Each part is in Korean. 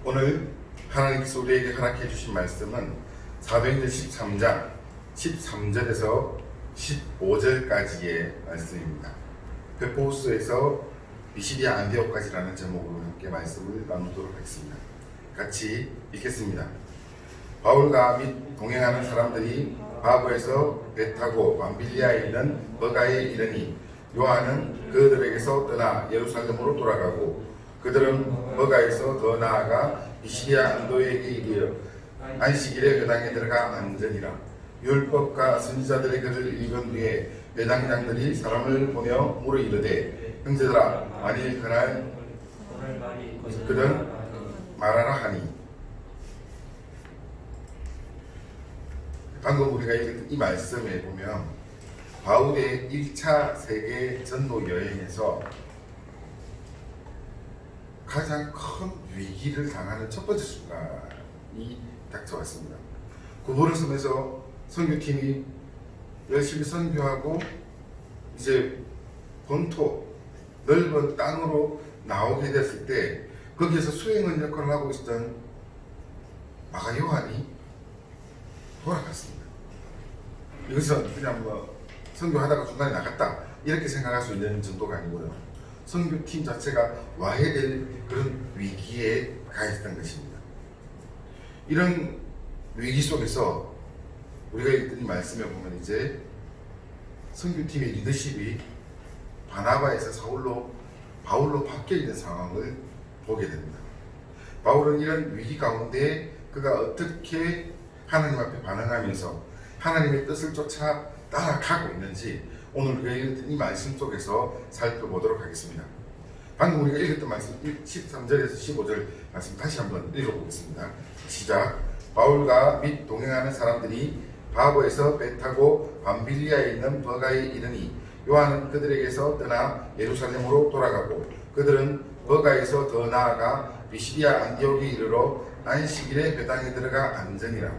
오늘 하나님께서 우리에게 허락해 주신 말씀은 사도행전 13장 13절에서 15절까지의 말씀입니다. 베포스에서 비시디아 안디옥까지라는 제목으로 함께 말씀을 나누도록 하겠습니다. 같이 읽겠습니다. 바울과 및 동행하는 사람들이 바보에서 배 타고 밤빌리아에 있는 버가에 이르니 요한은 그들에게서 떠나 예루살렘으로 돌아가고 그들은 버가에서 더 나아가 비시디아 안도에게 이르러 안식일에 회당에 들어가 앉으니라. 율법과 선지자들의 글을 읽은 후에 회당장들이 사람을 보며 물어 이르되 형제들아 만일 그날 그는 말하라 하니. 방금 우리가 읽은 이 말씀에 보면 바울의 1차 세계 전도 여행에서 가장 큰 위기를 당하는 첫 번째 순간이 닥쳐왔습니다. 구보를 섬에서 선교팀이 열심히 선교하고 이제 본토 넓은 땅으로 나오게 됐을 때 거기에서 수행원 역할을 하고 있었던 마가 요한이 돌아갔습니다. 이것은 그냥 선교하다가 중간에 나갔다 이렇게 생각할 수 있는 정도가 아니고요. 선교팀 자체가 와야 될 그런 위기에 가 있었던 것입니다. 이런 위기 속에서 우리가 읽던 이 말씀에 보면 이제 선교팀의 리더십이 바나바에서 바울로 바뀌어 있는 상황을 보게 됩니다. 바울은 이런 위기 가운데 그가 어떻게 하나님 앞에 반응하면서 하나님의 뜻을 쫓아 따라가고 있는지 오늘 우리가 읽었던 이 말씀 속에서 살펴보도록 하겠습니다. 방금 우리가 읽었던 말씀 13절에서 15절 말씀 다시 한번 읽어보겠습니다. 시작. 바울과 및 동행하는 사람들이 바보에서 배 타고 밤빌리아에 있는 버가에 이르니 요한은 그들에게서 떠나 예루살렘으로 돌아가고 그들은 버가에서 더 나아가 비시디아 안디옥에 이르러 안식일에 회당에 들어가 앉으니라.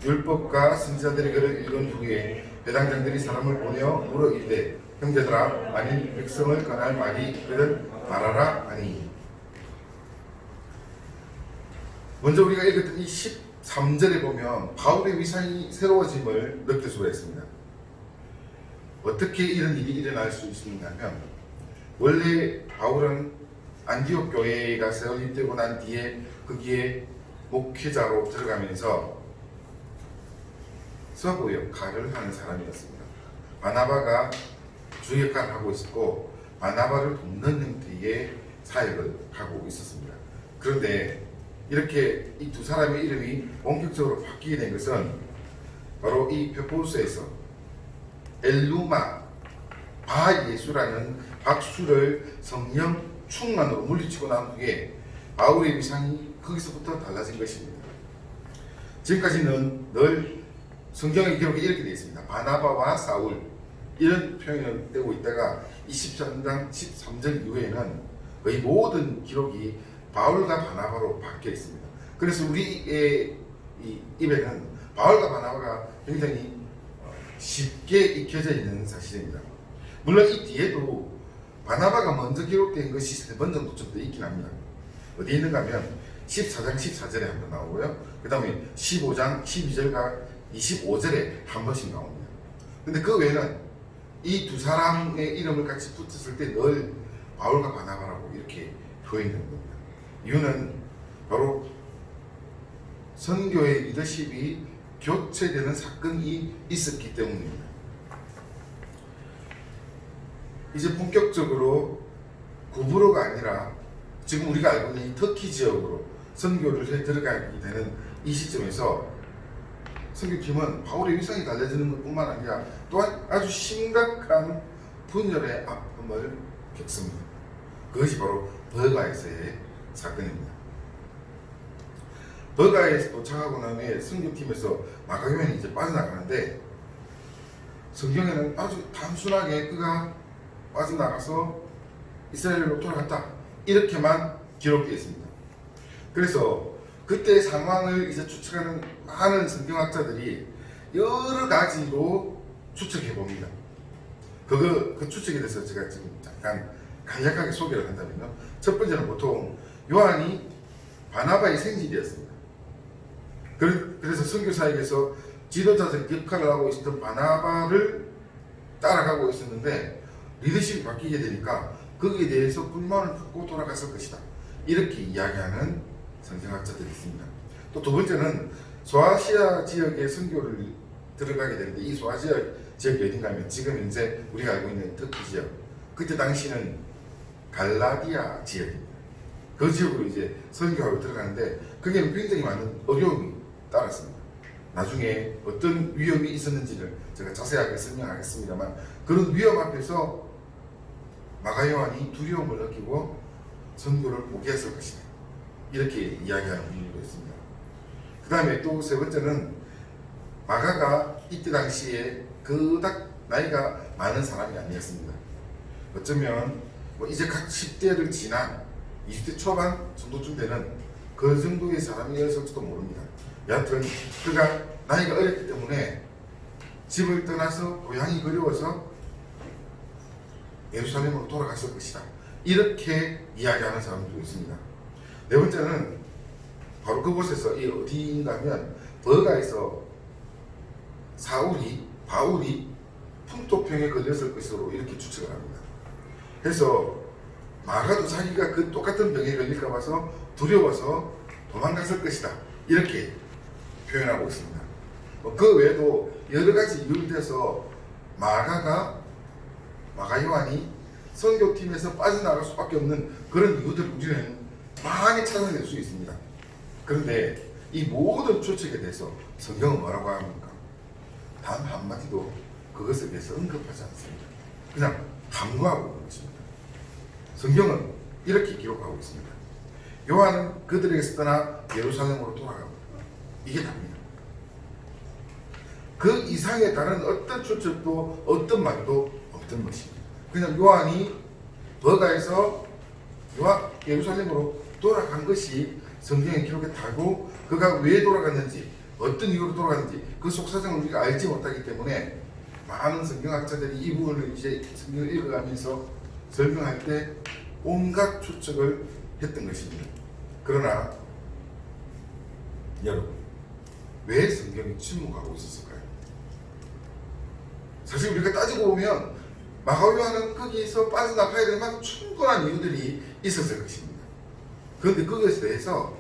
율법과 선지자들의 글을 읽은 후에 회당장들이 사람을 보내어 물어 이르되 형제들아 만일 백성을 권할 말이 그는 말하라 하니. 먼저 우리가 읽었던 이 13절에 보면 바울의 위상이 새로워짐을 느낄 수가 있습니다. 어떻게 이런 일이 일어날 수 있는가 하면 원래 바울은 안디옥 교회가 세워지고 난 뒤에 거기에 목회자로 들어가면서 서부 역할을 하는 사람이었습니다. 바나바가 주 역할을 하고 있었고 바나바를 돕는 형태의 사역을 하고 있었습니다. 그런데 이렇게 이 두 사람의 이름이 본격적으로 바뀌게 된 것은 바로 이 베포스에서 엘루마 바예수라는 박수를 성령 충만으로 물리치고 난 후에 바울의 위상이 거기서부터 달라진 것입니다. 지금까지는 늘 성경의 기록에 이렇게 되어 있습니다. 바나바와 사울 이런 표현을 떼고 있다가 23장 13절 이후에는 거의 모든 기록이 바울과 바나바로 바뀌어 있습니다. 그래서 우리의 입에는 바울과 바나바가 굉장히 쉽게 익혀져 있는 사실입니다. 물론 이 뒤에도 바나바가 먼저 기록된 것이 3번 정도쯤 있긴 합니다. 어디 있는가 하면 14장 14절에 한 번 나오고요. 그 다음에 15장 12절과 25절에 한 번씩 나옵니다. 근데 그 외에는 이 두 사람의 이름을 같이 붙였을 때 늘 바울과 바나바라고 이렇게 표현되는 겁니다. 이유는 바로 선교의 리더십이 교체되는 사건이 있었기 때문입니다. 이제 본격적으로 구브로가 아니라 지금 우리가 알고 있는 이 터키 지역으로 선교를 해 들어가게 되는 이 시점에서 선교팀은 바울의 위상이 달라지는 것뿐만 아니라 또한 아주 심각한 분열의 아픔을 겪습니다. 그것이 바로 버가에서의 사건입니다. 버가에 도착하고 난 후에 선교팀에서 마가요한이 이제 빠져나가는데 성경에는 아주 단순하게 그가 빠져나가서 이스라엘로 돌아갔다 이렇게만 기록되어 있습니다. 그래서 그때 상황을 이제 추측하는 많은 성경학자들이 여러 가지로 추측해 봅니다. 그 추측에 대해서 제가 지금 잠깐 간략하게 소개를 한다면요. 첫 번째는 보통 요한이 바나바의 생질이었습니다. 그래서 선교사에게서 지도자적 역할을 하고 있었던 바나바를 따라가고 있었는데 리더십이 바뀌게 되니까 거기에 대해서 불만을 품고 돌아갔을 것이다. 이렇게 이야기하는 성경학자들이 있습니다. 또 두 번째는 소아시아 지역의 선교를 들어가게 되는데 이 소아시아 지역이 어딘가 하면 지금 현재 우리가 알고 있는 터키 지역, 그때 당시는 갈라디아 지역입니다. 그 지역으로 이제 선교하러 들어가는데 거기에는 굉장히 많은 어려움이 따랐습니다. 나중에 어떤 위험이 있었는지를 제가 자세하게 설명하겠습니다만 그런 위험 앞에서 마가 요한이 두려움을 느끼고 선교를 포기했을 것이다. 이렇게 이야기하는 분들도 있습니다. 그 다음에 또 세 번째는 마가가 이때 당시에 그닥 나이가 많은 사람이 아니었습니다. 어쩌면 이제 각 10대를 지난 20대 초반 정도쯤 되는 그 정도의 사람이었을지도 모릅니다. 여하튼 그가 나이가 어렸기 때문에 집을 떠나서 고향이 그리워서 예루살렘으로 돌아갔을 것이다. 이렇게 이야기하는 사람들도 있습니다. 네 번째는 바로 그곳에서 이 어디인가 하면 버가에서 바울이 풍토병에 걸렸을 것으로 이렇게 추측을 합니다. 그래서 마가도 자기가 그 똑같은 병에 걸릴까 봐서 두려워서 도망갔을 것이다. 이렇게 표현하고 있습니다. 그 외에도 여러 가지 이유를 대서 마가 요한이 선교팀에서 빠져나갈 수밖에 없는 그런 이유들을 우리는 많이 찾아낼 수 있습니다. 그런데 이 모든 추측에 대해서 성경은 뭐라고 합니까? 단 한마디도 그것에 대해서 언급하지 않습니다. 그냥 함구하고 있는 것입니다. 성경은 이렇게 기록하고 있습니다. 요한은 그들에게서 떠나 예루살렘으로 돌아가고 이게 답니다. 그 이상의 다른 어떤 추측도 어떤 말도 없던 것입니다. 그냥 요한이 버가에서 예루살렘으로 돌아간 것이 성경의 기록에 달고 그가 왜 돌아갔는지 어떤 이유로 돌아갔는지 그 속사정을 우리가 알지 못하기 때문에 많은 성경학자들이 이 부분을 이제 성경을 읽어가면서 설명할 때 온갖 추측을 했던 것입니다. 그러나 여러분, 왜 성경이 침묵하고 있었을까요? 사실 우리가 따지고 보면 마가 요한은 거기서 빠져나가야 될 만큼 충분한 이유들이 있었을 것입니다. 그런데 그것에 대해서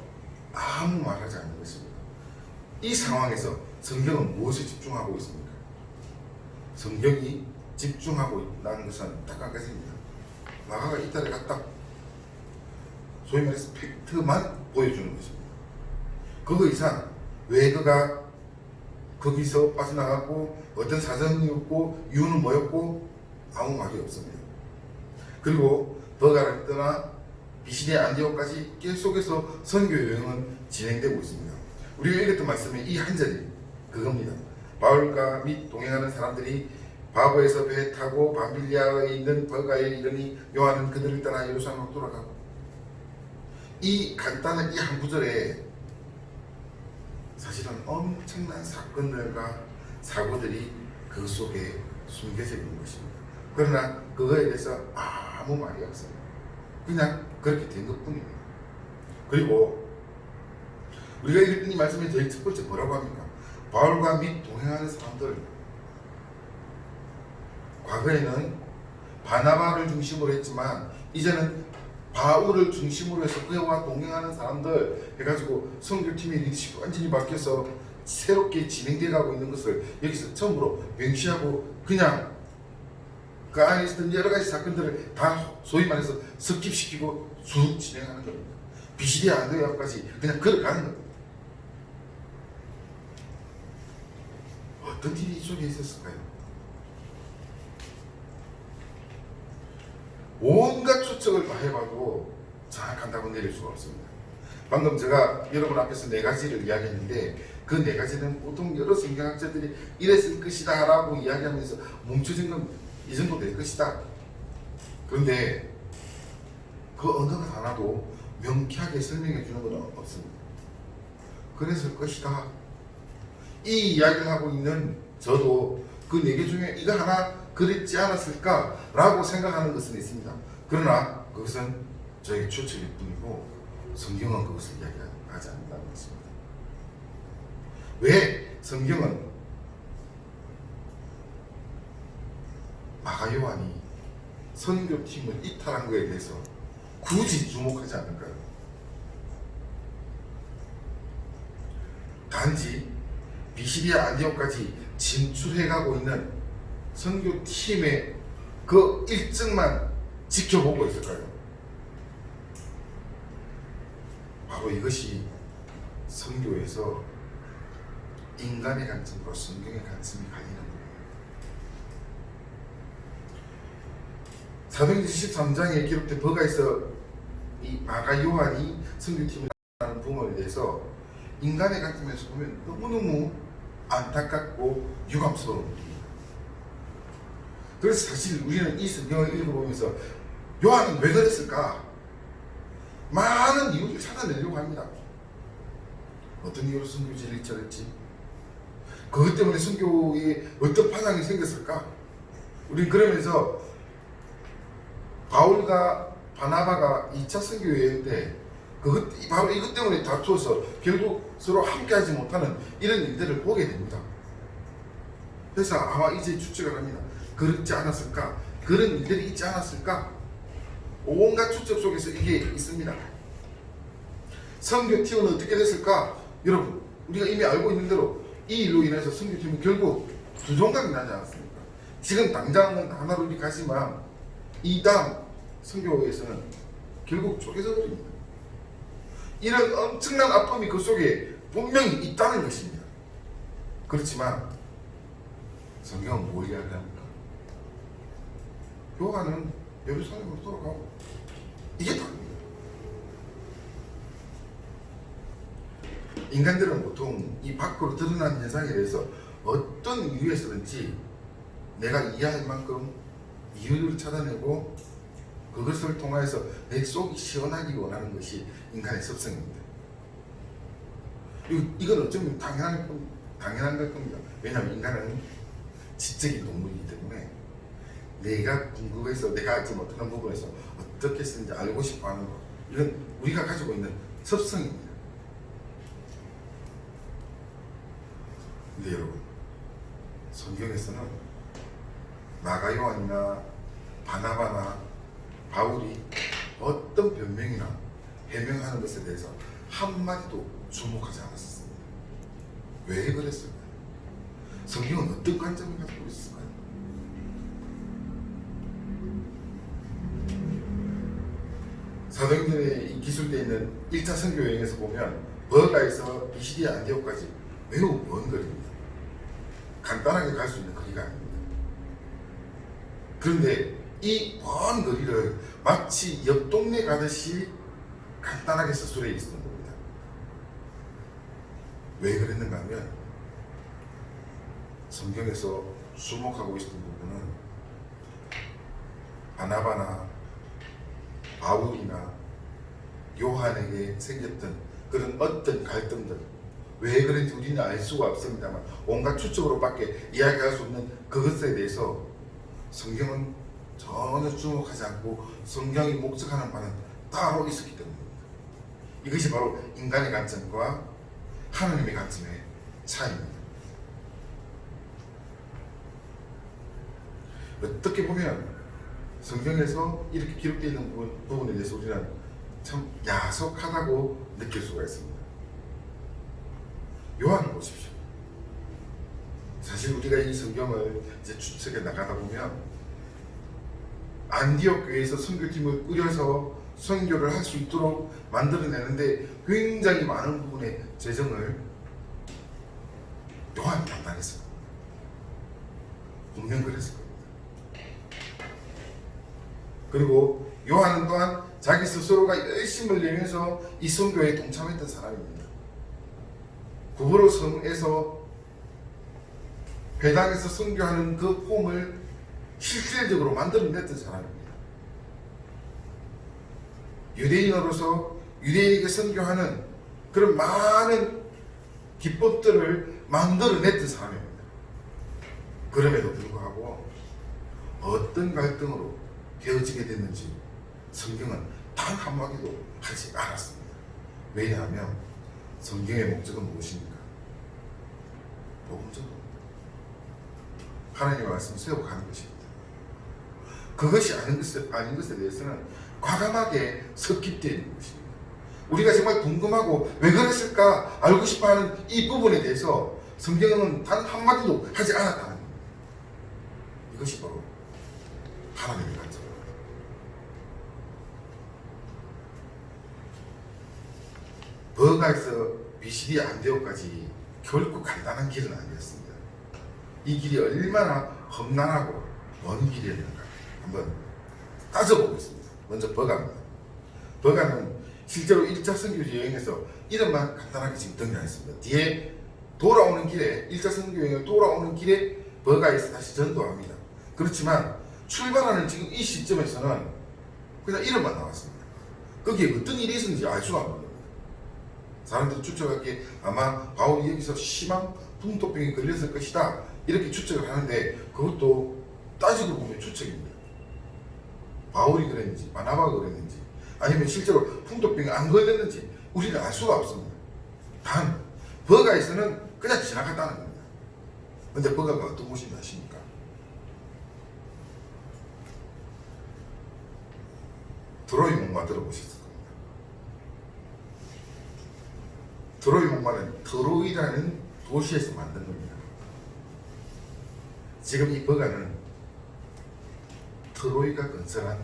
아무 말하지 않는 것입니다. 이 상황에서 성경은 무엇에 집중하고 있습니까? 성경이 집중하고 있다는 것은 딱 한 가지입니다. 마가가 이탈에 갔다. 소위 말해서 팩트만 보여주는 것입니다. 그거 이상 왜 그가 거기서 빠져나갔고 어떤 사정이었고 이유는 뭐였고 아무 말이 없습니다. 그리고 버가를 떠나 비시디아 안디옥까지 계속해서 선교 여행은 진행되고 있습니다. 우리가 읽었던 말씀의 이 한 절이 그겁니다. 바울과 및 동행하는 사람들이 바보에서 배 타고 밤빌리아에 있는 버가에 이르니 요한은 그들을 따라 예루살렘으로 돌아가고 이 간단한 이 한 구절에 사실은 엄청난 사건들과 사고들이 그 속에 숨겨져 있는 것입니다. 그러나 그거에 대해서 아무 말이 없습니다. 그냥 그렇게 된 것뿐입니다. 그리고 우리가 읽은 이 말씀의 제일 첫 번째 뭐라고 합니까? 바울과 및 동행하는 사람들, 과거에는 바나바를 중심으로 했지만 이제는 바울을 중심으로 해서 그와 동행하는 사람들 해가지고 선교팀의 리더십이 완전히 바뀌어서 새롭게 진행되어 가고 있는 것을 여기서 처음으로 명시하고 그냥 그 안에 있었던 여러 가지 사건들을 다 소위 말해서 습집시키고 쭉 진행하는 겁니다. 비시디아 안디옥까지 그냥 걸어가는 겁니다. 어떤 일이 이쪽에 있었을까요? 온갖 추측을 다 해봐도 정확한 답은 내릴 수가 없습니다. 방금 제가 여러분 앞에서 네 가지를 이야기했는데 그 네 가지는 보통 여러 성경학자들이 이랬을 것이다 라고 이야기하면서 뭉쳐진 겁니다. 이 정도 될 것이다. 그런데 그 어느 것 하나도 명쾌하게 설명해 주는 건 없습니다. 그랬을 것이다. 이 이야기를 하고 있는 저도 그 네 개 중에 이거 하나 그랬지 않았을까 라고 생각하는 것은 있습니다. 그러나 그것은 저의 추측일 뿐이고 성경은 그것을 이야기하지 않는다는 것입니다. 왜 성경은 마가 요한이 선교팀을 이탈한 것에 대해서 굳이 주목하지 않을까요? 단지 비시디아 안디옥까지 진출해가고 있는 선교팀의 그 일정만 지켜보고 있을까요? 바로 이것이 선교에서 인간의 관점과 성경의 관점이 갈리는 거예요. 사도행전 13장에 기록된 버가에서 이 마가 요한이 선교팀을 하는 부분에 대해서 인간의 관점에서 보면 너무너무 안타깝고 유감스러운 일입니다. 그래서 사실 우리는 이 성경을 읽어보면서 요한은 왜 그랬을까? 많은 이유를 찾아내려고 합니다. 어떤 이유로 선교지를 일절했지? 그것 때문에 선교에 어떤 파장이 생겼을까? 우린 그러면서 바울과 바나바가 2차 선교 여행 때 바로 이것 때문에 다투어서 결국 서로 함께하지 못하는 이런 일들을 보게 됩니다. 그래서 아마 이제 추측을 합니다. 그렇지 않았을까? 그런 일들이 있지 않았을까? 온갖 추측 속에서 이게 있습니다. 선교팀은 어떻게 됐을까? 여러분, 우리가 이미 알고 있는 대로 이 일로 인해서 선교팀은 결국 두 종각이 나지 않았습니까? 지금 당장은 하나로 이렇게 가지만 이 다음 선교에서는 결국 쪼개져 버립니다. 이런 엄청난 아픔이 그 속에 분명히 있다는 것입니다. 그렇지만 성경은 뭘 이야기합니까? 요한은 예루살렘으로 돌아가고 이게 다릅니다. 인간들은 보통 이 밖으로 드러난 현상에 대해서 어떤 이유에서든지 내가 이해할 만큼 이유를 찾아내고 그것을 통해서 내 속이 시원하기 원하는 것이 인간의 습성입니다. 이건 어쩌면 당연한 걸 겁니다. 왜냐하면 인간은 지적인 동물이기 때문에 내가 궁금해서 내가 알지 못하는 부분에서 어떻게 쓰는지 알고 싶어하는 것, 이건 우리가 가지고 있는 습성입니다. 근데 여러분, 성경에서는 마가 요한이나 바나바나 바울이 어떤 변명이나 해명하는 것에 대해서 한마디도 주목하지 않았습니다. 왜 그랬을까요? 성경은 어떤 관점을 가지고 있을까요? 사도행전에 기술되어 있는 1차 선교 여행에서 보면 버가에서 비시디아 안디옥까지 매우 먼 거리입니다. 간단하게 갈 수 있는 거리가 아닙니다. 그런데 이 먼 거리를 마치 옆 동네 가듯이 간단하게 서술해 있었던 겁니다. 왜 그랬는가 하면 성경에서 주목하고 있었던 부분은 바나바나 바울이나 요한에게 생겼던 그런 어떤 갈등들, 왜 그런지 우리는 알 수가 없습니다만 온갖 추측으로밖에 이야기할 수 없는 그것에 대해서 성경은 전혀 주목하지 않고 성경이 목적하는 바는 따로 있었기 때문입니다. 이것이 바로 인간의 관점과 하나님의 관점의 차이입니다. 어떻게 보면 성경에서 이렇게 기록되어 있는 부분에 대해서 우리는 참 야속하다고 느낄 수가 있습니다. 요한을 보십시오. 사실 우리가 이 성경을 이제 추측해 나가다 보면 안디옥 교회에서 선교팀을 꾸려서 선교를 할 수 있도록 만들어내는데 굉장히 많은 부분의 재정을 요한이 담당했을 겁니다. 분명 그랬을 겁니다. 그리고 요한은 또한 자기 스스로가 열심을 내면서 이 선교에 동참했던 사람입니다. 구브로 성에서 회당에서 선교하는 그 폼을 실질적으로 만들어냈던 사람입니다. 유대인으로서 유대인에게 선교하는 그런 많은 기법들을 만들어냈던 사람입니다. 그럼에도 불구하고 어떤 갈등으로 헤어지게 됐는지 성경은 단 한마디도 하지 않았습니다. 왜냐하면 성경의 목적은 무엇입니까? 복음적으로 하나님의 말씀을 세우고 가는 것입니다. 그것이 아닌 것에 대해서는 과감하게 섞입되어 있는 것입니다. 우리가 정말 궁금하고 왜 그랬을까 알고 싶어하는 이 부분에 대해서 성경은 단 한마디도 하지 않았다는 겁니다. 이것이 바로 하나님의 간섭입니다. 버가에서 BCD 안데오까지 결코 간단한 길은 아니었습니다. 이 길이 얼마나 험난하고 먼 길이었는가 한번 따져보겠습니다. 먼저 버가입니다. 버가는 실제로 1차 선교 여행에서 이름만 간단하게 지금 등장했습니다. 뒤에 돌아오는 길에 1차 선교 여행을 돌아오는 길에 버가에서 다시 전도합니다. 그렇지만 출발하는 지금 이 시점에서는 그냥 이름만 나왔습니다. 거기에 어떤 일이 있었는지 알 수가 없는 겁니다. 사람들이 추측하기에 아마 바울이 여기서 심한 풍토병에 걸렸을 것이다 이렇게 추측을 하는데 그것도 따지고 보면 추측입니다. 바울이 그랬는지 바나바가 그랬는지 아니면 실제로 풍토병에 안 걸렸는지 우리는 알 수가 없습니다. 단 버가에서는 그냥 지나갔다는 겁니다. 근데 버가가 어떤 곳인지 아십니까? 드로이 목마 들어보셨을 겁니다. 드로이 목마는 트로이라는 도시에서 만든 겁니다. 지금 이 버가는 트로이가 건설한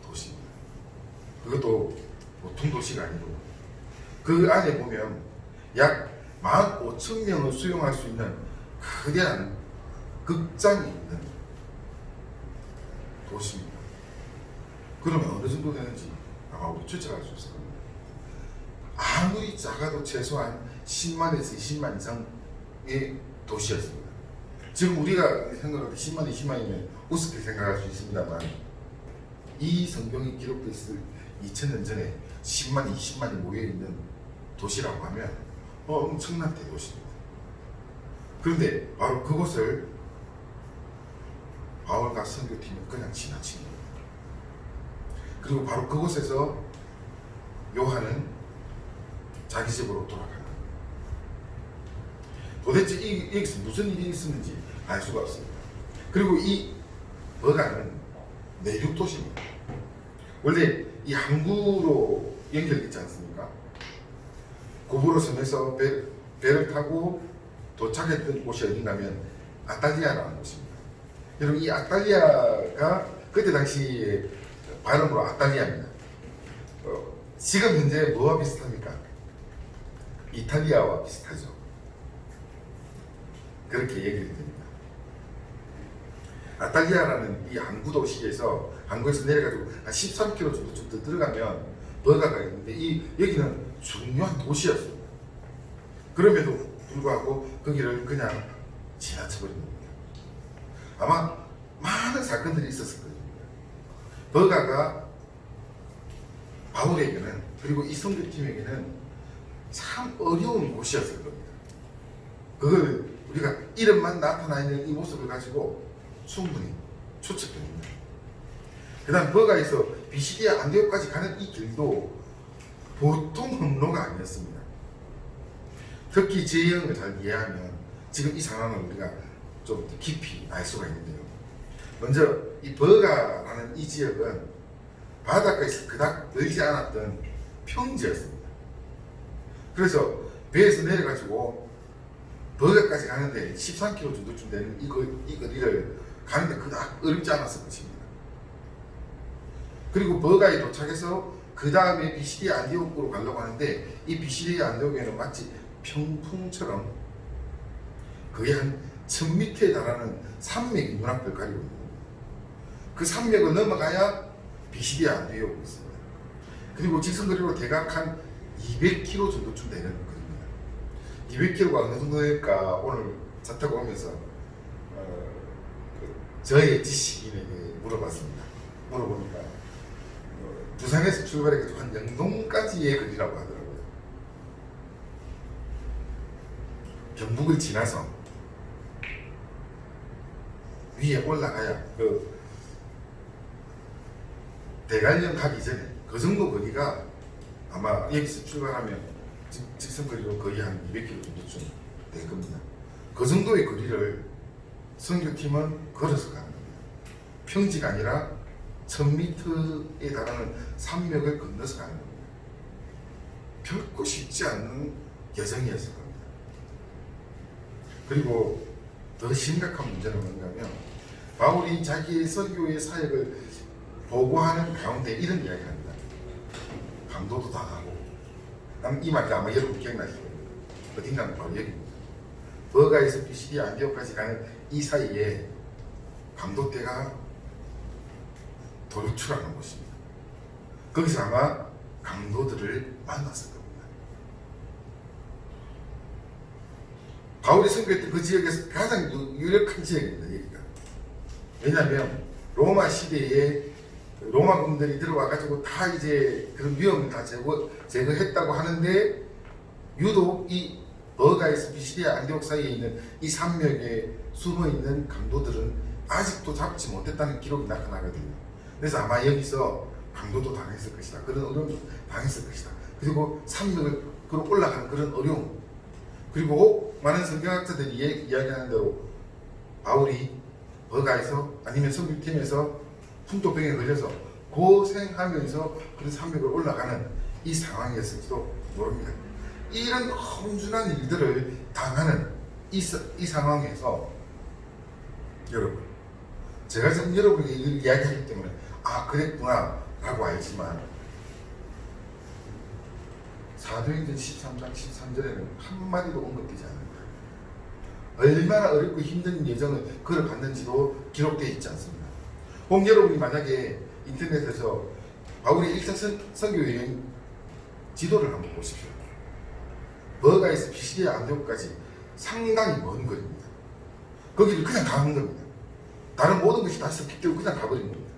도시입니다. 그것도 보통 도시가 아니고 그 안에 보면 약 15,000명을 수용할 수 있는 거대한 극장이 있는 도시입니다. 그러면 어느 정도 되는지 아마 우리 추측할 수 있을 겁니다. 아무리 작아도 최소한 10만에서 20만 이상의 도시였습니다. 지금 우리가 생각할 때 10만, 20만이면 우습게 생각할 수 있습니다만 이 성경이 기록되어 있을 2000년 전에 10만, 20만이 모여있는 도시라고 하면 엄청난 대도시입니다. 그런데 바로 그곳을 바울과 선교팀은 그냥 지나친 겁니다. 그리고 바로 그곳에서 요한은 자기 집으로 돌아가는 겁니다. 도대체 여기서 무슨 일이 있었는지 알 수가 없습니다. 그리고 이 버가는 내륙 도시입니다. 원래 이 항구로 연결되지 않습니까? 구브로 섬에서 배를 타고 도착했던 곳이 어딘가면 아탈리아라는 곳입니다. 여러분 이 아탈리아가 그때 당시 발음으로 아탈리아입니다. 지금 현재 뭐와 비슷합니까? 이탈리아와 비슷하죠. 그렇게 얘기를 됩니다. 아탈리아라는 이 항구 도시에서 항구에서 내려가지고 한 13km 정도 좀 더 들어가면 버가가 있는데 여기는 중요한 도시였습니다. 그럼에도 불구하고 거기를 그냥 지나쳐버린 겁니다. 아마 많은 사건들이 있었을 겁니다. 버가가 바울에게는 그리고 이 선교팀에게는 참 어려운 곳이었을 겁니다. 그걸 우리가 이름만 나타나 있는 이 모습을 가지고 충분히 추측됩니다. 그 다음 버가에서 비시디아 안디옥까지 가는 이 길도 보통 험로가 아니었습니다. 특히 제형을 잘 이해하면 지금 이 상황을 우리가 좀 깊이 알 수가 있는데요. 먼저 이 버가라는 이 지역은 바닷가에서 그닥 멀지 않았던 평지였습니다. 그래서 배에서 내려가지고 버가까지 가는데 13km 정도쯤 되는 이 거리를 가는데 그닥 어렵지 않았을 것입니다. 그리고 버가에 도착해서 그 다음에 비시디아 안디옥으로 가려고 하는데 이 비시디아 안디옥에는 마치 평풍처럼 거의 한 1000m에 달하는 산맥이 눈앞을 가리고 있는 겁니다. 그 산맥을 넘어가야 비시디아 안디옥이 있습니다. 그리고 직선거리로 대략 한 200km 정도쯤 되는 거리입니다. 200km가 어느 정도 될까 오늘 차 타고 오면서 저의 지식인에게 물어봤습니다. 물어보니까 부산에서 출발해서 한 영동까지의 거리라고 하더라고요. 경북을 지나서 위에 올라가야 대관령 가기 전에 그 정도 거리가 아마 여기서 출발하면 직선거리로 거의 한 200km 정도쯤 될 겁니다. 그 정도의 거리를 선교팀은 걸어서 가는 겁니다. 평지가 아니라 1000m에 달하는 산맥을 건너서 가는 겁니다. 결코 쉽지 않는 여정이었을 겁니다. 그리고 더 심각한 문제는 뭔가 하면 바울이 자기의 선교의 사역을 보고하는 가운데 이런 이야기를 합니다. 강도도 당하고, 이 말이 아마 여러분 기억나실 겁니다. 어딘가는 바로 여기입니다. 버가에서 피시디아 안디옥까지 가는 이 사이에 강도떼가 도둑출하는 곳입니다. 거기서 아마 강도들을 만났을 겁니다. 바울이 선교했던 그 지역에서 가장 유력한 지역입니다. 여기가. 왜냐하면 로마 시대에 로마군들이 들어와가지고 다 이제 그런 위험을 다 제거했다고 하는데 유독 이 버가에서 피시디아 안디옥 사이에 있는 이 산맥에 숨어있는 강도들은 아직도 잡지 못했다는 기록이 나타나거든요. 그래서 아마 여기서 강도도 당했을 것이다. 그런 어려움도 당했을 것이다. 그리고 산맥을 올라가는 그런 어려움. 그리고 많은 성경학자들이 이야기하는 대로 바울이 버가에서 아니면 선교팀에서 풍토병에 걸려서 고생하면서 그런 산맥을 올라가는 이 상황이었을지도 모릅니다. 이런 험준한 일들을 당하는 이 상황에서 여러분, 제가 지금 여러분에게 이야기하기 때문에 아 그랬구나 라고 알지만 사도행전 13장 13절에는 한마디도 언급되지 않는 거예요. 얼마나 어렵고 힘든 여정을 걸어갔는지도 기록되어 있지 않습니다. 혹 여러분이 만약에 인터넷에서 바울의 1차 선교 여행 지도를 한번 보십시오. 버가에서 피시디아 안디옥까지 상당히 먼 거리입니다. 거기를 그냥 가는 겁니다. 다른 모든 것이 다 섞이고 그냥 가버린 겁니다.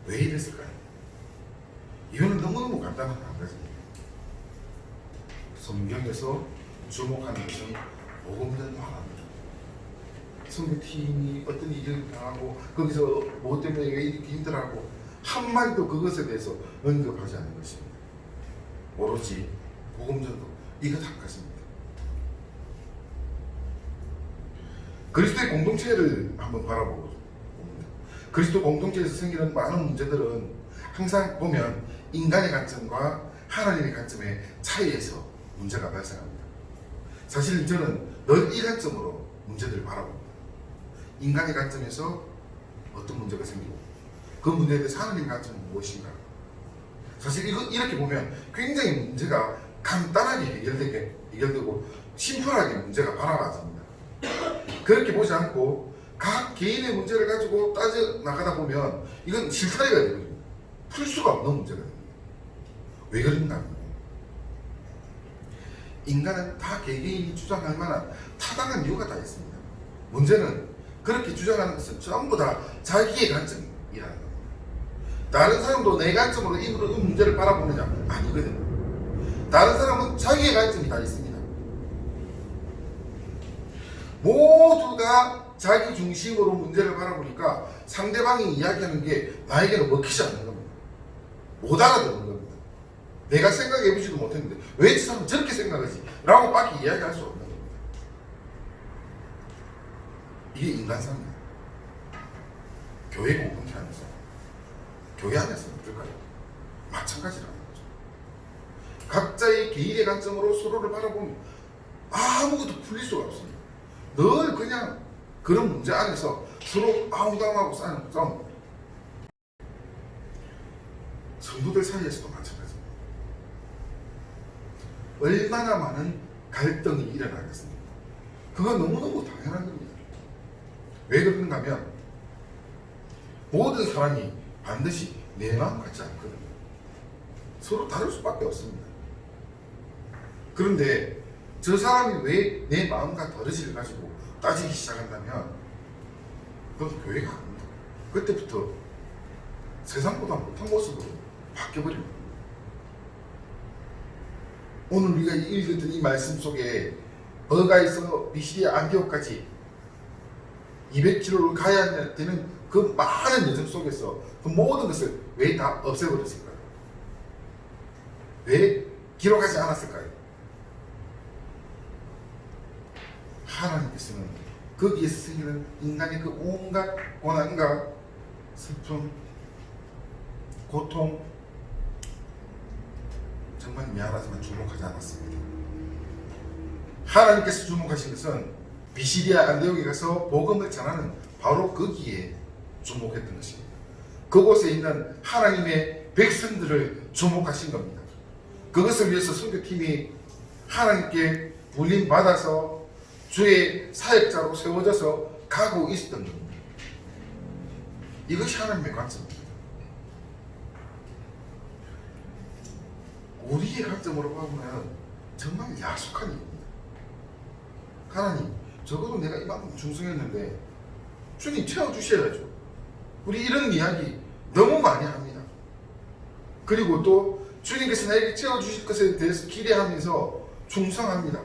왜 이랬을까요? 이유는 너무너무 간단한 한 가지입니다. 성경에서 주목하는 것은 복음 전파입니다. 선교팀이 어떤 일을 당하고 거기서 뭐 때문에 왜 이렇게 힘들어하고 한마디도 그것에 대해서 언급하지 않는 것입니다. 오로지 복음 전도 이것 한 가지입니다. 그리스도의 공동체를 한번 바라보고 봅니다. 그리스도 공동체에서 생기는 많은 문제들은 항상 보면 인간의 관점과 하나님의 관점의 차이에서 문제가 발생합니다. 사실 저는 늘 이 관점으로 문제들을 바라봅니다. 인간의 관점에서 어떤 문제가 생기고 그 문제에 대해서 하나님의 관점은 무엇인가. 사실 이렇게 보면 굉장히 문제가 간단하게 해결되고 심플하게 문제가 바라봐집니다. 그렇게 보지 않고 각 개인의 문제를 가지고 따져 나가다 보면 이건 실타래가 되거든요. 풀 수가 없는 문제가 됩니다. 왜 그런가 하면 인간은 다 개개인이 주장할 만한 타당한 이유가 다 있습니다. 문제는 그렇게 주장하는 것은 전부 다 자기의 관점이라는 겁니다. 다른 사람도 내 관점으로 이 문제를 바라보느냐? 아니거든요. 다른 사람은 자기의 관점이 다 있습니다. 모두가 자기 중심으로 문제를 바라보니까 상대방이 이야기하는 게 나에게는 먹히지 않는 겁니다. 못 알아듣는 겁니다. 내가 생각해보지도 못했는데 왜 저 사람은 저렇게 생각하지? 라고 밖에 이야기할 수 없는 겁니다. 이게 인간상입니다. 교회 공동체 안에서 교회 안에서는 어떨까요? 마찬가지라는 거죠. 각자의 개인의 관점으로 서로를 바라보면 아무것도 풀릴 수가 없습니다. 늘 그냥 그런 문제 안에서 서로 아웅다웅하고 싸웁니다. 성도들 사이에서도 마찬가지입니다. 얼마나 많은 갈등이 일어나겠습니까? 그건 너무너무 당연한 겁니다. 왜 그런가 하면 모든 사람이 반드시 내 마음 같지 않거든요. 서로 다를 수밖에 없습니다. 그런데 저 사람이 왜 내 마음과 다르지를 가지고 따지기 시작한다면 그건 교회가 아닙니다. 그때부터 세상보다 못한 모습으로 바뀌어버립니다. 오늘 우리가 읽었던 이 말씀 속에 버가에서 피시디아 안디옥까지 200km를 가야 되는 그 많은 여정 속에서 그 모든 것을 왜 다 없애버렸을까요? 왜 기록하지 않았을까요? 하나님께서는 거기에서 생기는 인간의 그 온갖 고난과 슬픔, 고통, 정말 미안하지만 주목하지 않았습니다. 하나님께서 주목하신 것은 비시디아 안디옥에 가서 복음을 전하는 바로 거기에 주목했던 것입니다. 그곳에 있는 하나님의 백성들을 주목하신 겁니다. 그것을 위해서 선교팀이 하나님께 불림받아서 주의 사역자로 세워져서 가고 있었던 겁니다. 이것이 하나님의 관점입니다. 우리의 관점으로 보면 정말 야속한 일입니다. 하나님, 적어도 내가 이만큼 충성했는데 주님 채워주셔야죠. 우리 이런 이야기 너무 많이 합니다. 그리고 또 주님께서 나에게 채워주실 것에 대해서 기대하면서 충성합니다.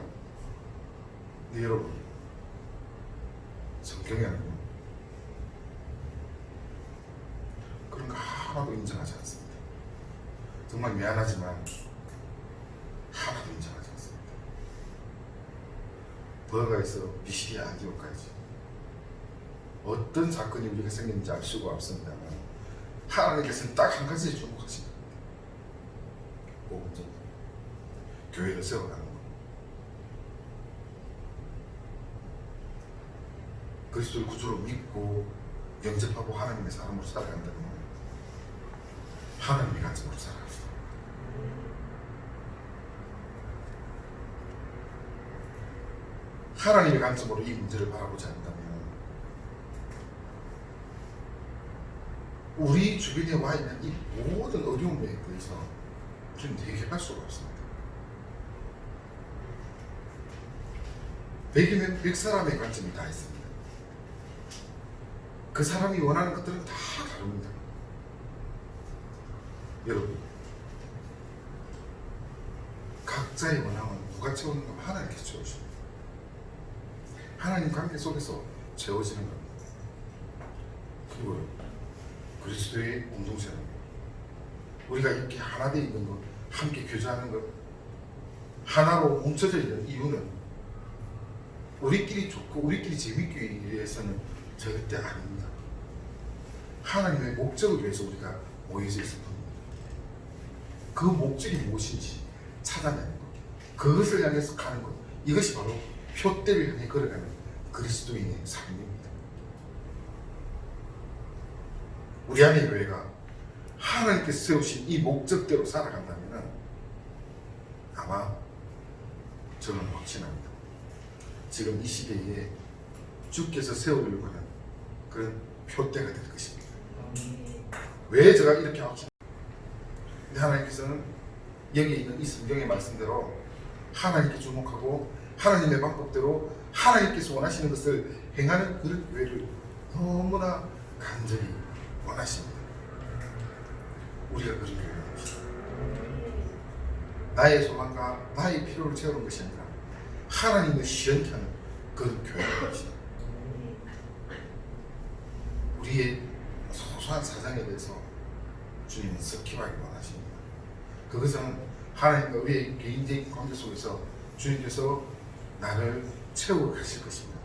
네, 여러분, 성경에는요 그런 거 하나도 인정하지 않습니다. 정말 미안하지만 하나도 인정하지 않습니다. 버가에서 비시디아 안디옥까지 어떤 사건이 우리가 생겼는지 알 수가 없습니다만 하나님께서는 딱 한 가지에 주목하신 겁니다. 복음전 교회를 세워가는 것, 그리스도를 구주로 믿고 영접하고 하나님의 사람으로 살아간다는 것, 하나님의 관점으로 살아갑시다. 하나님의 관점으로 이 문제를 바라보지 않는다면 우리 주변에 와 있는 이 모든 어려움에 대해서 우리는 해결할 수가 없습니다. 100이면 100사람의 관점이 다 있습니다. 그 사람이 원하는 것들은 다 다릅니다. 여러분, 각자의 원함은 누가 채우는가? 하나님께서 채우십니다. 하나님 관계 속에서 채워지는 겁니다. 그리고 그리스도의 공동체는 우리가 이렇게 하나 되어 있는 것, 함께 교제하는 것, 하나로 뭉쳐져 있는 이유는 우리끼리 좋고 우리끼리 재밌기 위해서는 절대 아닙니다. 하나님의 목적을 위해서 우리가 모여져 있을 뿐입니다. 그 목적이 무엇인지 찾아내는 것, 그것을 향해서 가는 것, 이것이 바로 표대를 향해 걸어가는 그리스도인의 삶입니다. 우리 안의 교회가 하나님께서 세우신 이 목적대로 살아간다면 아마 저는 확신합니다. 지금 이 시대에 주께서 세우려고 하는 그런 표대가 될 것입니다. 왜 제가 이렇게 확신합니까? 하나님께서는 여기 있는 이 성경의 말씀대로 하나님께 주목하고 하나님의 방법대로 하나님께서 원하시는 것을 행하는 그런 교회를 너무나 간절히 원하십니다. 우리가 그런 교회가 됩시다. 나의 소망과 나의 필요를 채우는 것이 아니라 하나님을 시원케 하는 그런 교회가 됩시다. 우리의 소소한 사정에 대해서 주님은 섭섭하게 원하십니다. 그것은 하나님과 우리의 개인적인 관계 속에서 주님께서 나를 채워 가실 것입니다.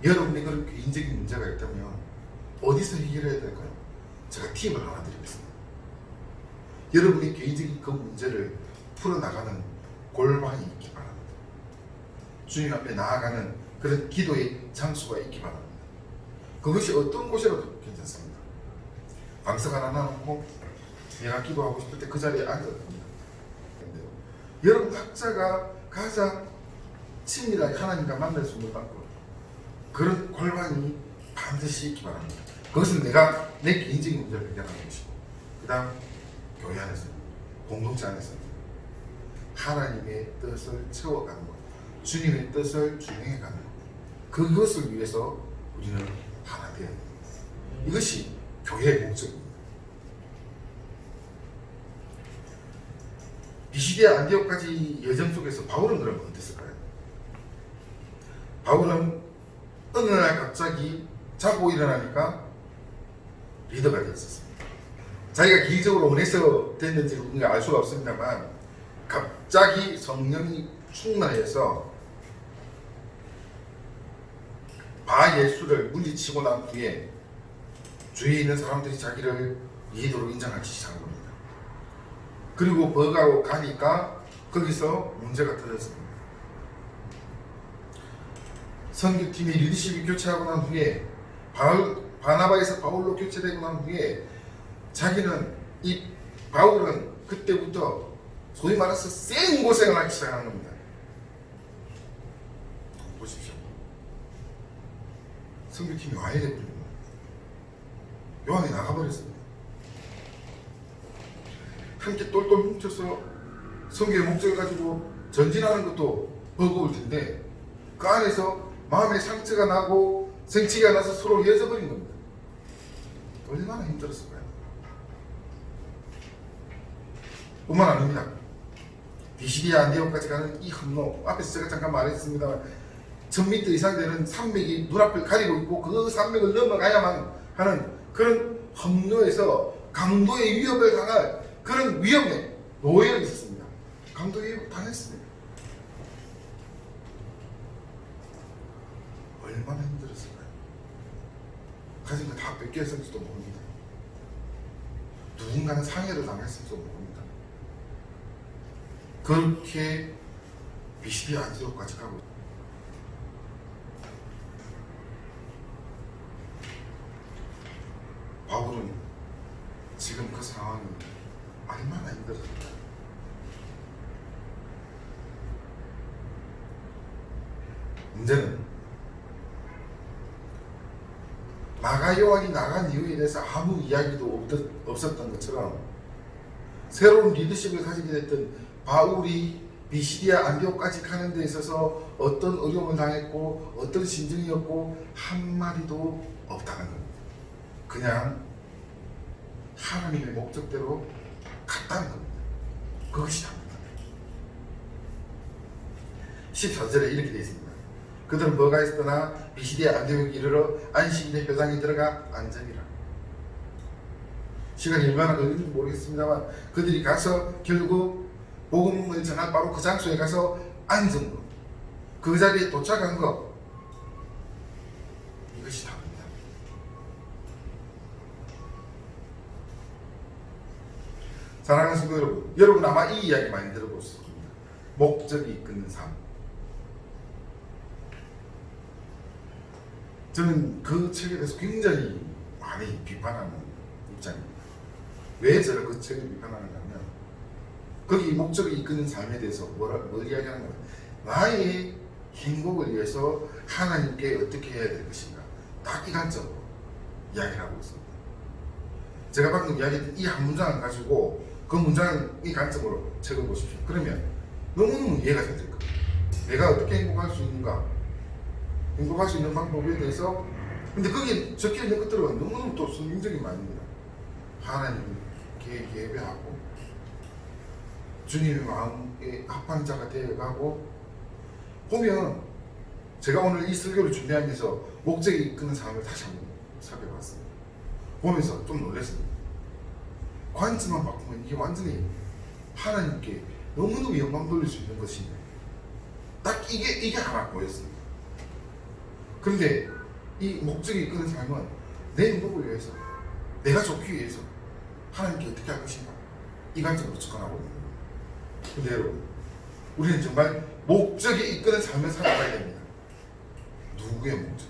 여러분의 그런 개인적인 문제가 있다면 어디서 해결해야 될까요? 제가 팁을 하나 드리겠습니다. 여러분의 개인적인 그 문제를 풀어나가는 골방이 있기 바랍니다. 주님 앞에 나아가는 그런 기도의 장소가 있기 바랍니다. 그것이 어떤 곳이라도 괜찮습니다. 방석 하나 놔놓고 내가 기도하고 싶을 때 그 자리에 앉아도 됩니다. 여러분 각자가 가장 친밀하게 하나님과 만날 수 있는 방법, 그런 골방이 반드시 있기 바랍니다. 그것은 내가 내 개인적인 문제를 해결하는 것이고, 그 다음 교회 안에서, 공동체 안에서 하나님의 뜻을 채워가는 것, 주님의 뜻을 준행해가는 것, 그것을 위해서 우리는 하나 되어야 됩니다. 이것이 교회의 목적입니다. 비시디아 안디옥까지 여정 속에서 바울은 그러면 어땠을까요? 바울은 어느 날 갑자기 자고 일어나니까 리더가 되었습니다. 자기가 기적으로 원해서 됐는지 우리가 알 수가 없습니다만 갑자기 성령이 충만해서 바 예수를 물리치고 난 후에 주위에 있는 사람들이 자기를 리더로 인정하기 시작한 겁니다. 그리고 버가로 가니까 거기서 문제가 터졌습니다. 선교팀이 리더십이 교체하고 난 후에 바나바에서 바울로 교체되고 난 후에 자기는 이 바울은 그때부터 소위 말해서 센 고생을 하기 시작하는 겁니다. 보십시오. 선교팀이 와야 되거든요. 요한이 나가버렸습니다. 함께 똘똘 뭉쳐서 선교의 목적을 가지고 전진하는 것도 버거울 텐데 그 안에서 마음의 상처가 나고 생치가 나서 서로 이어져버린 겁니다. 얼마나 힘들었을까요? 뿐만 아닙니다. 비시디아 안디옥까지 가는 이 항로, 앞에서 제가 잠깐 말했습니다만 1000m 이상 되는 산맥이 눈앞을 가리고 있고 그 산맥을 넘어가야만 하는 그런 항로에서 강도의 위협을 당할 그런 위험에 놓여 있었습니다. 강도의 위협을 당했습니다. 얼마나 힘들었을까요? 가진 거 다 뺏겼을지도 모릅니다. 누군가는 상해를 당했을지도 모릅니다. 그렇게 비시디아 안디옥까지 가고 바울은 지금 그 상황이 얼마나 힘들었을까. 문제는 마가 요한이 나간 이유에 대해서 아무 이야기도 없었던 것처럼 새로운 리더십을 가지게 됐던 바울이 비시디아 안디옥까지 가는 데 있어서 어떤 어려움을 당했고 어떤 심정이었고 한마디도 없다는 겁니다. 그냥 하나님의 목적대로 갔다는 겁니다. 그것이 답니다. 14절에 이렇게 되어 있습니다. 그들은 뭐가 있었더나 비시디아 안디옥에 이르러 안식일의 회당에 들어가 앉으니라. 시간이 얼마나 걸리는지 모르겠습니다만 그들이 가서 결국 복음을 전할 바로 그 장소에 가서 앉은 것, 그 자리에 도착한 것, 이것이 답입니다. 사랑하는 성도 여러분, 여러분 아마 이 이야기 많이 들어보셨을 겁니다. 목적이 이끄는 삶. 저는 그 책에 대해서 굉장히 많이 비판하는 입장입니다. 왜 제가 그 책을 비판하는가 하면 거기 목적이 이끄는 삶에 대해서 뭘 이야기하는 거예요? 나의 행복을 위해서 하나님께 어떻게 해야 될 것인가, 딱 이 관점으로 이야기를 하고 있습니다. 제가 방금 이야기했던 이 한 문장을 가지고 그 문장을 이 관점으로 책을 보십시오. 그러면 너무너무 이해가 잘 될 겁니다. 내가 어떻게 행복할 수 있는가, 행복할 수 있는 방법에 대해서. 근데 거기에 적혀있는 것들은 너무너무 또 성경적인 말입니다. 하나님께 예배하고 주님의 마음에 합한 자가 되어가고, 보면 제가 오늘 이 설교를 준비하면서 목적이 이끄는 삶을 다시 한번 살펴봤습니다. 보면서 좀 놀랐습니다. 관점만 바꾸면 이게 완전히 하나님께 너무너무 영광 돌릴 수 있는 것인데 딱 이게 하나 보였습니다. 그런데 이 목적이 이끄는 삶은 내 행복을 위해서, 내가 좋기 위해서 하나님께 어떻게 할 것인가, 이 관점으로 접근하고 있는 겁니다. 근데 여러분, 우리는 정말 목적이 이끄는 삶을 살아가야 됩니다. 누구의 목적?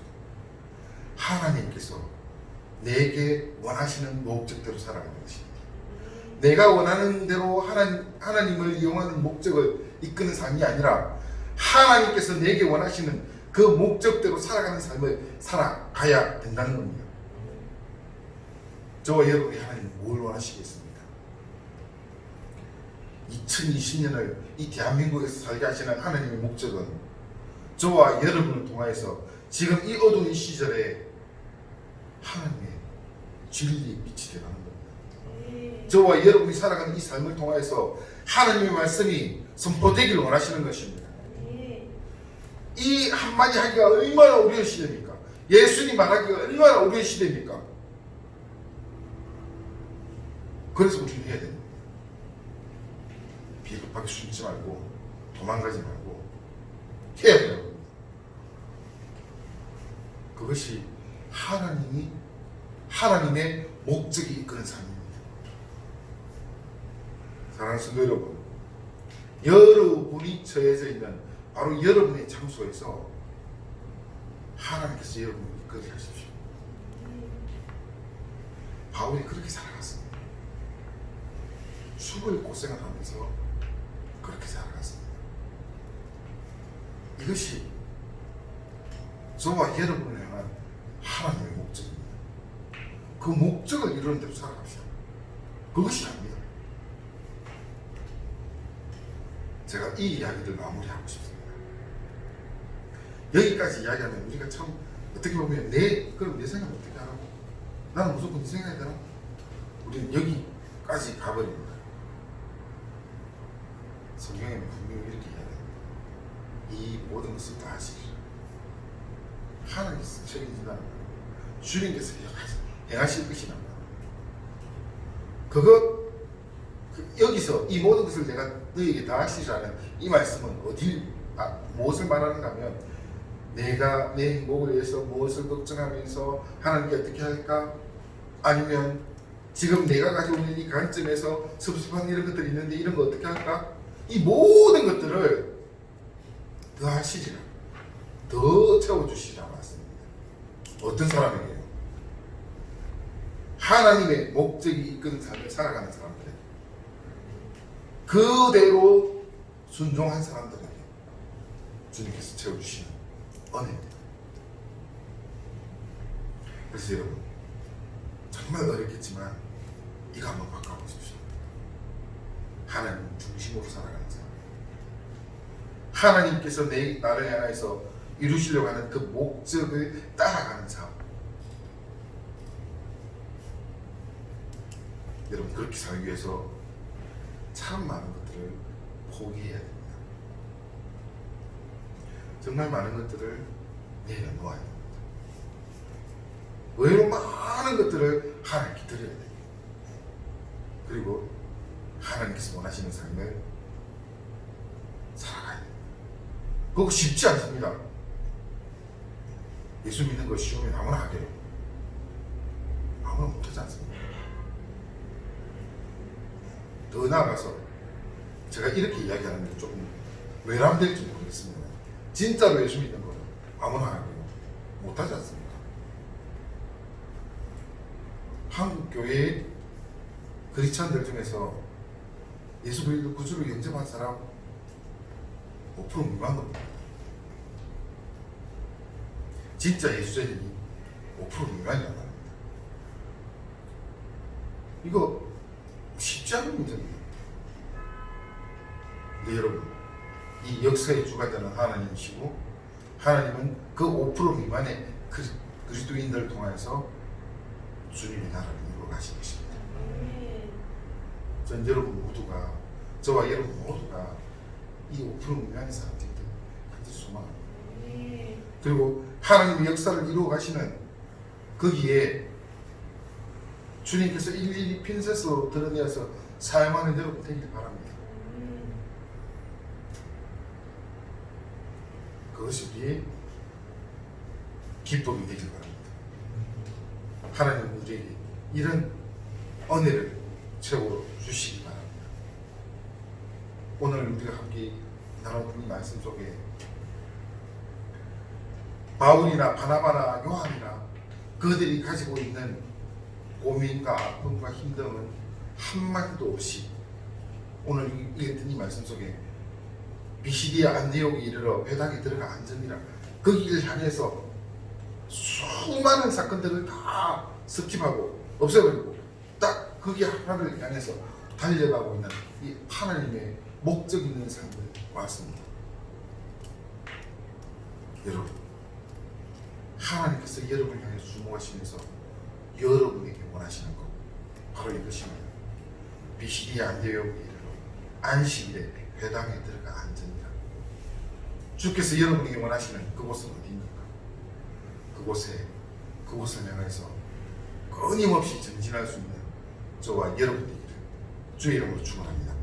하나님께서 내게 원하시는 목적대로 살아가는 것입니다. 내가 원하는 대로 하나님을 이용하는 목적을 이끄는 삶이 아니라 하나님께서 내게 원하시는 그 목적대로 살아가는 삶을 살아가야 된다는 겁니다. 저와 여러분이 하나님 뭘 원하시겠습니까? 2020년을 이 대한민국에서 살게 하시는 하나님의 목적은 저와 여러분을 통하여서 지금 이 어두운 시절에 하나님의 진리의 빛이 되라는 겁니다. 저와 여러분이 살아가는 이 삶을 통하여서 하나님의 말씀이 선포되기를 원하시는 것입니다. 이 한마디 하기가 얼마나 어려운 시대입니까? 예수님 말하기가 얼마나 어려운 시대입니까? 그래서 우리는 해야 됩니다. 비겁하게 숨지 말고 도망가지 말고 해야 돼요. 그것이 하나님의 목적이 이끄는 삶입니다. 사랑하는 성도 여러분, 여러분이 처해져 있는 바로 여러분의 장소에서 하나님께서 여러분을 이끌게 하십시오. 바울이 그렇게 살아갔습니다. 수고의 고생을 하면서 그렇게 살아갔습니다. 이것이 저와 여러분을 향한 하나님의 목적입니다. 그 목적을 이루는 대로 살아갑시다. 그것이 답니다. 제가 이 이야기를 마무리하고 싶습니다. 여기까지 이야기하면 우리가 참 어떻게 보면 그럼 내 생각 어떻게 하라고? 나는 무조건 네 생각이 되나? 우리는 여기까지 가버립니다. 성경에는 분명히 이렇게 이야기합니다. 이 모든 것을 다 하시리라. 하나님께서 책임진다는 거예요. 주님께서 행하실 것이란 말이에요. 여기서 이 모든 것을 내가 너에게 다 하시라는 이 말씀은 무엇을 말하는가 하면 내가 내 행복을 위해서 무엇을 걱정하면서 하나님께 어떻게 할까? 아니면 지금 내가 가지고 있는 이 관점에서 섭섭한 이런 것들이 있는데 이런 거 어떻게 할까? 이 모든 것들을 더 하시리라. 더 채워주시라 말씀입니다. 어떤 사람에게요? 하나님의 목적이 이끄는 삶을 살아가는 사람들에게, 그대로 순종한 사람들에게 주님께서 채워주시는 은혜입니다. 그래서 여러분, 정말 어렵겠지만 이거 한번 바꿔보십시오. 하나님 중심으로 살아가는 삶, 하나님께서 나를 향해서 이루시려고 하는 그 목적을 따라가는 삶. 여러분, 그렇게 살기 위해서 참 많은 것들을 포기해야 됩니다. 정말 많은 것들을 내려놓아야 됩니다. 의외로 많은 것들을 하나님께 드려야 됩니다. 그리고 하나님께서 원하시는 삶을 살아가야 됩니다. 그거 쉽지 않습니다. 예수 믿는 거 쉬우면 아무나 하게요. 아무나 못하지 않습니다. 더 나아가서 제가 이렇게 이야기하는 게 조금 외람될지 모르겠습니다. 진짜로 예수 믿는 거는 아무나 하게요. 못하지 않습니다. 한국 교회의 크리스찬들 중에서 예수 그리스도 구주로 영접한 사람 5% 미만 겁니다. 진짜 예수자들이 5% 미만이란 말입니다. 이거 쉽지 않은 문제입니다. 근데 여러분, 이 역사의 주관자는 하나님이시고 하나님은 그 5% 미만의 그리스도인들을 통해서 주님의 나라를 이루어 가신 것입니다. 전 여러분 모두가, 저와 여러분 모두가 이 5% 미만의 사람들이 반드시 소망합니다. 그리고 하나님의 역사를 이루어 가시는 거기에 주님께서 일일이 핀셋으로 드러내어서 사용하는 여러분 되길 바랍니다. 그것이 우리의 기쁨이 되길 바랍니다. 하나님 우리에게 이런 은혜를 채워 주시기 바랍니다. 오늘 우리가 함께 나눈 이 말씀 속에 바울이나 바나바나 요한이나 그들이 가지고 있는 고민과 아픔과 힘듦은 한마디도 없이 오늘 읽었던 이 말씀 속에 비시디아 안디옥에 이르러 회당에 들어가 앉으니라, 거기를 향해서 수많은 사건들을 다 스킵하고 없애버리고 딱 거기 하나를 향해서 달려가고 있는 이 하나님의 목적 있는 삶을 왔습니다. 여러분, 하나님께서 여러분을 향해 주목하시면서 여러분에게 원하시는 것 바로 이것입니다. 비시디아 안디옥에 이르러 안식일에 회당에 들어가 앉으니라. 주께서 여러분에게 원하시는 그곳은 어디입니까? 그곳을 향해서 끊임없이 전진할 수 있는 저와 여러분 되기를 주의 이름으로 축원합니다.